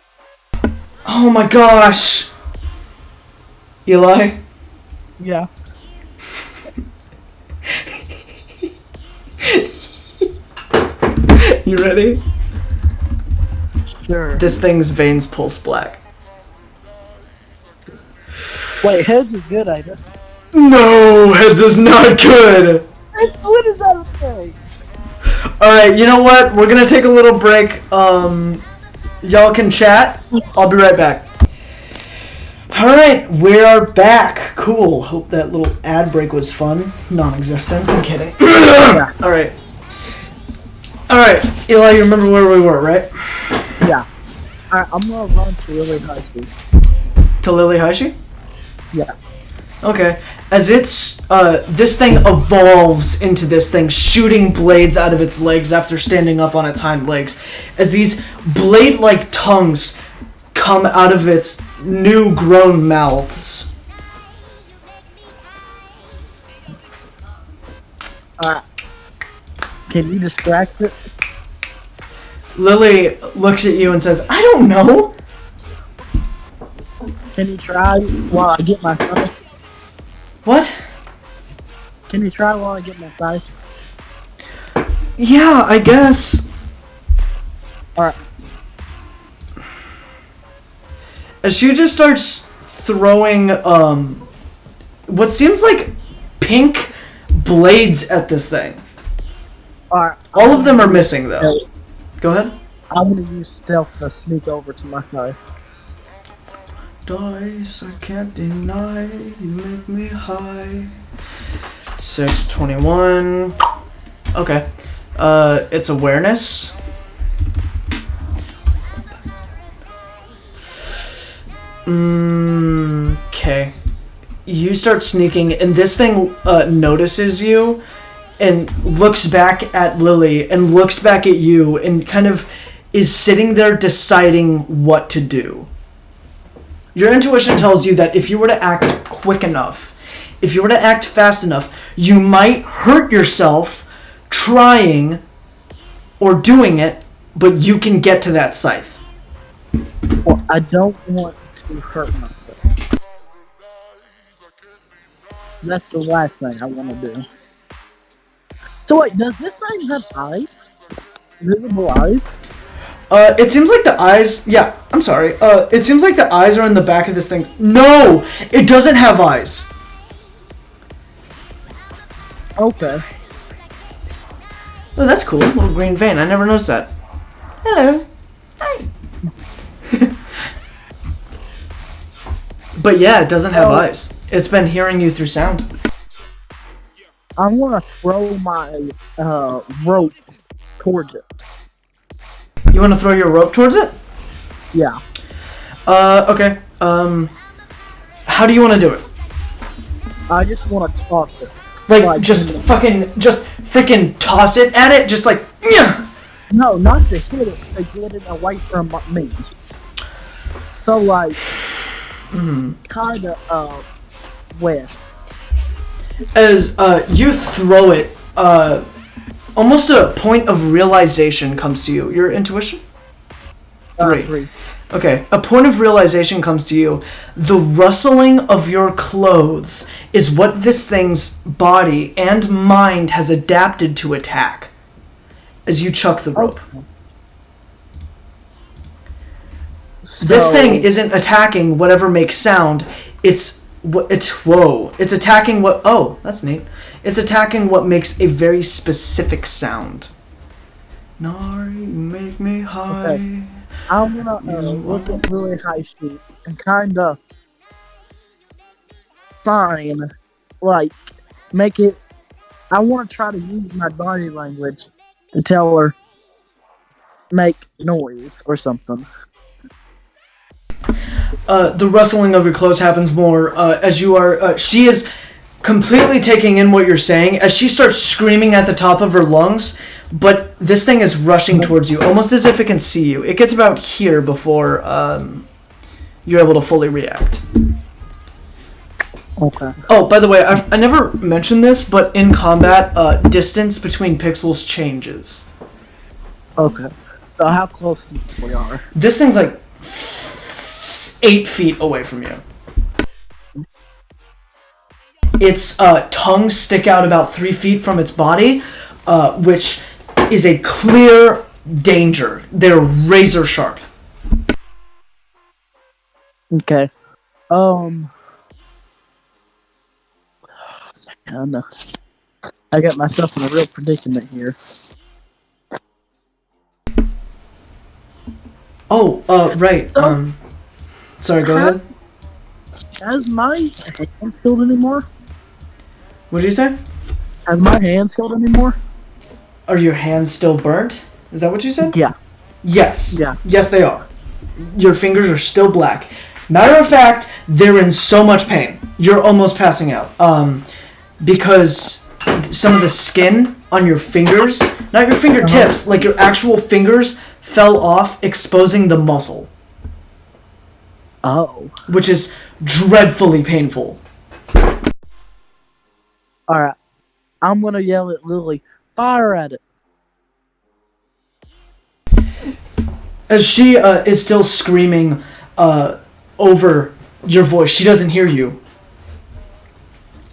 Oh my gosh. Eli? Yeah. You ready? Sure. This thing's veins pulse black. Wait, heads is good, ain't it? No, heads is not good. It's what is that thing? Alright, you know what? We're gonna take a little break. Y'all can chat. I'll be right back. Alright, we're back. Cool. Hope that little ad break was fun. Non-existent. I'm kidding. Yeah. Alright. Alright, Eli, you remember where we were, right? Yeah. I'm gonna run to Lily Heishi. To Lily Heishi? Yeah. Okay. As it's this thing evolves into this thing, shooting blades out of its legs after standing up on its hind legs, as these blade-like tongues come out of its new-grown mouths. Can you distract it? Lily looks at you and says, I don't know. Can you try while I get my scythe? What? Can you try while I get my scythe? Yeah, I guess. Alright. As she just starts throwing, what seems like pink blades at this thing. Alright. All of them are missing, though. Hey, Go ahead. I'm gonna use stealth to sneak over to my scythe. Dice, I can't deny, you make me high. 621. Okay. It's awareness. Okay. You start sneaking, and this thing notices you and looks back at Lily and looks back at you and kind of is sitting there deciding what to do. Your intuition tells you that if you were to act quick enough, if you were to act fast enough, you might hurt yourself trying or doing it, but you can get to that scythe. Well, I don't want to hurt myself. That's the last thing I want to do. So wait, does this thing have eyes? Visible eyes? It seems like the eyes... Yeah, I'm sorry. It seems like the eyes are in the back of this thing. No! It doesn't have eyes! Okay. Oh, that's cool. Little green vein. I never noticed that. Hello. Hi. But yeah, it doesn't have eyes. It's been hearing you through sound. I'm gonna throw my rope towards it. You want to throw your rope towards it? Yeah. Okay. How do you want to do it? I just want to toss it. Like just freaking toss it at it? Just like, yeah. No, not to hit it, to get it away from me. So like, kinda, west. As, you throw it, almost a point of realization comes to you. Your intuition? 3. Okay, a point of realization comes to you. The rustling of your clothes is what this thing's body and mind has adapted to attack. As you chuck the rope. Okay. This thing isn't attacking whatever makes sound. It's attacking what... Oh, that's neat. It's attacking what makes a very specific sound. Nari, you make me high. Okay. I'm gonna look at really high speed and kinda find, like, make it... I want to try to use my body language to tell her make noise or something. The rustling of your clothes happens more as you are... she is completely taking in what you're saying as she starts screaming at the top of her lungs, but this thing is rushing towards you, almost as if it can see you. It gets about here before you're able to fully react. Okay. Oh, by the way, I never mentioned this, but in combat, distance between pixels changes. Okay. So how close do you think we are? This thing's like 8 feet away from you. Its tongues stick out about 3 feet from its body, which is a clear danger. They're razor sharp. Okay. Man, I got myself in a real predicament here. Oh, right. Sorry, go ahead. Has my hands healed anymore? What'd you say? Has my hands healed anymore? Are your hands still burnt? Is that what you said? Yeah. Yes. Yeah. Yes, they are. Your fingers are still black. Matter of fact, they're in so much pain. You're almost passing out. because some of the skin on your fingers, not your fingertips, like your actual fingers, fell off, exposing the muscle. Oh. Which is dreadfully painful. Alright. I'm gonna yell at Lily, fire at it. As she is still screaming over your voice, she doesn't hear you.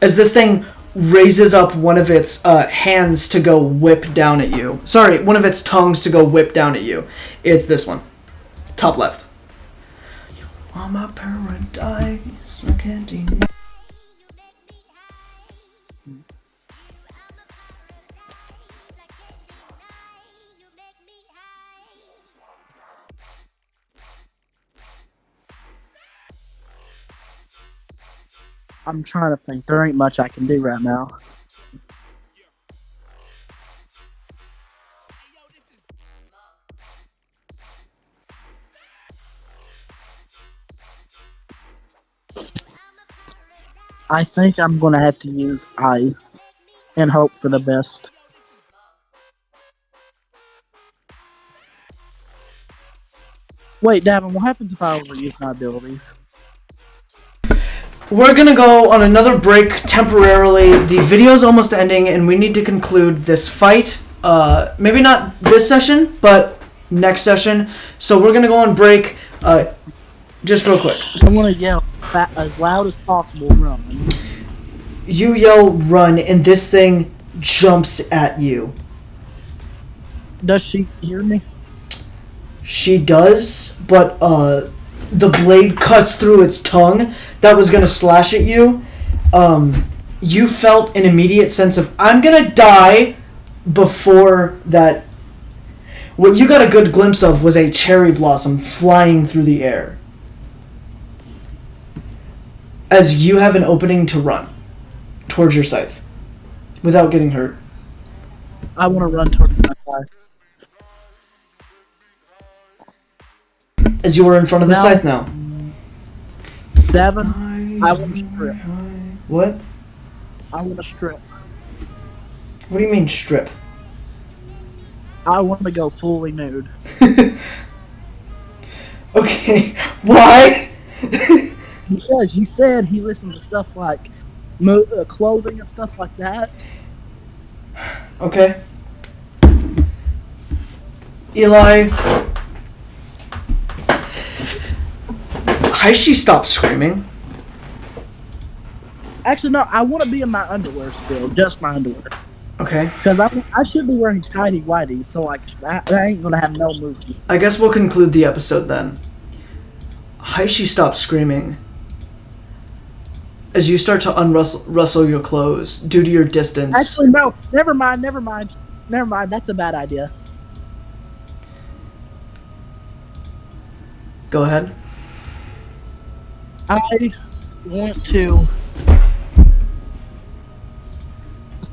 As this thing raises up one of its hands to go whip down at you. Sorry, one of its tongues to go whip down at you. It's this one. Top left. You are my paradise, I can't deny. I'm trying to think. There ain't much I can do right now. I think I'm gonna have to use ice and hope for the best. Wait, Davin, what happens if I overuse my abilities? We're gonna go on another break temporarily. The video's almost ending, and we need to conclude this fight. Maybe not this session, but next session. So we're gonna go on break. Just real quick. I want to yell as loud as possible. Run. You yell "run," and this thing jumps at you. Does she hear me? She does, but the blade cuts through its tongue that was gonna slash at you. You felt an immediate sense of "I'm gonna die" before that. What you got a good glimpse of was a cherry blossom flying through the air as you have an opening to run towards your scythe without getting hurt. I want to run towards my side. As you are in front of the scythe now. Davin, I want to strip. What? I want to strip. What do you mean strip? I want to go fully nude. Okay, why? Because you said he listened to stuff like clothing and stuff like that. Okay. Eli. Heishi stopped screaming. Actually, no, I want to be in my underwear still. Just my underwear. Okay. Because I should be wearing tidy whities, so like that ain't gonna have no movement. I guess we'll conclude the episode then. Heishi stopped screaming as you start to unrustle your clothes due to your distance. Actually, no. Never mind. That's a bad idea. Go ahead. I want to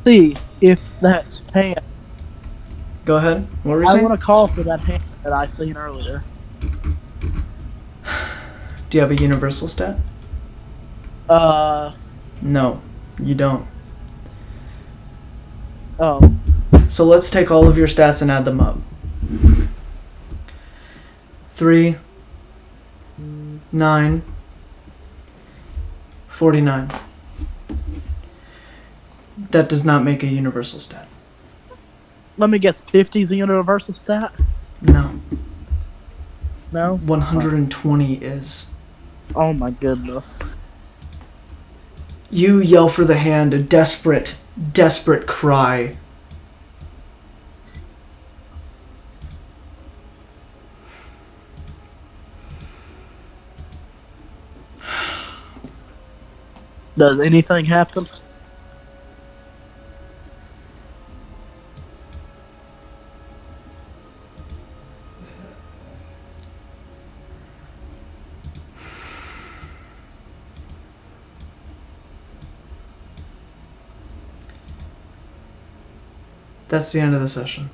see if that hand. Go ahead. What were you I saying? want to call for that hand that I seen earlier. Do you have a universal stat? No, you don't. Oh. So let's take all of your stats and add them up. 3, 9, 49. That does not make a universal stat. Let me guess. 50 is a universal stat. No. No. 120 is. Oh my goodness. You yell for the hand, a desperate, desperate cry. Does anything happen? That's the end of the session.